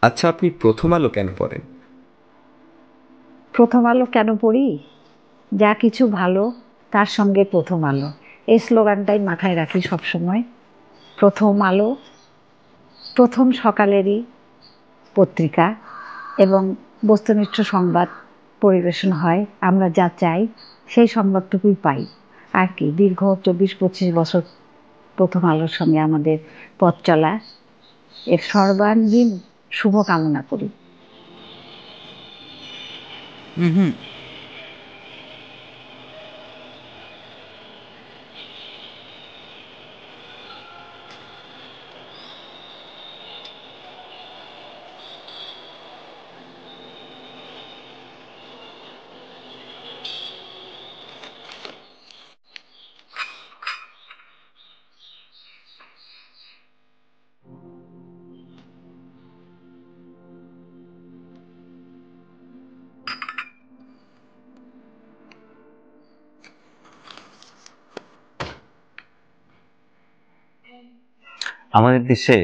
আচ্ছা, আপনি প্রথম আলো কেন পড়েন? প্রথম আলো কেন পড়ি? যা কিছু ভালো তার সঙ্গে প্রথম আলো, এই স্লোগানটাই মাথায় রাখি সবসময়। প্রথম আলো প্রথম সকালেরই পত্রিকা, এবং বস্তুনিষ্ঠ সংবাদ পরিবেশন হয়। আমরা যা চাই সেই সংবাদটুকুই পাই আর কি। দীর্ঘ 24-25 বছর প্রথম আলোর সঙ্গে আমাদের পথ চলা, এর সর্বাঙ্গীন শুভ কামনা করি। আমাদের দেশে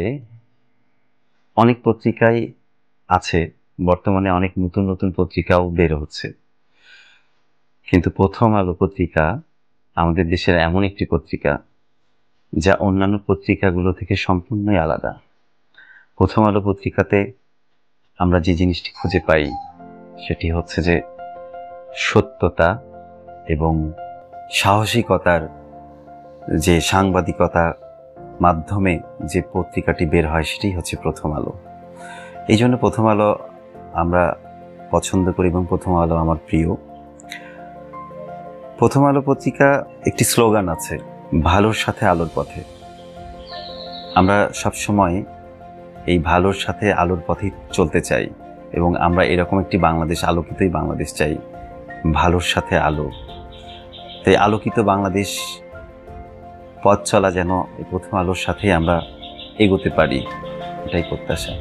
অনেক পত্রিকাই আছে, বর্তমানে অনেক নতুন নতুন পত্রিকাও বের হচ্ছে, কিন্তু প্রথম আলো পত্রিকা আমাদের দেশের এমন একটি পত্রিকা যা অন্যান্য পত্রিকাগুলো থেকে সম্পূর্ণই আলাদা। প্রথম আলো পত্রিকাতে আমরা যে জিনিসটি খুঁজে পাই সেটি হচ্ছে যে সত্যতা এবং সাহসিকতার যে সাংবাদিকতা মাধ্যমে যে পত্রিকাটি বের হয় সেটাই হচ্ছে প্রথম আলো। এই জন্য প্রথম আলো আমরা পছন্দ করি এবং প্রথম আলো আমার প্রিয়। প্রথম আলো পত্রিকা একটি স্লোগান আছে, ভালোর সাথে আলোর পথে। আমরা সবসময় এই ভালোর সাথে আলোর পথে চলতে চাই এবং আমরা এরকম একটি বাংলাদেশ, আলোকিতই বাংলাদেশ চাই, ভালোর সাথে আলো। তাই আলোকিত বাংলাদেশ পথ চলা যেন এই প্রথম আলোর সাথেই আমরা এগোতে পারি, এটাই প্রত্যাশা।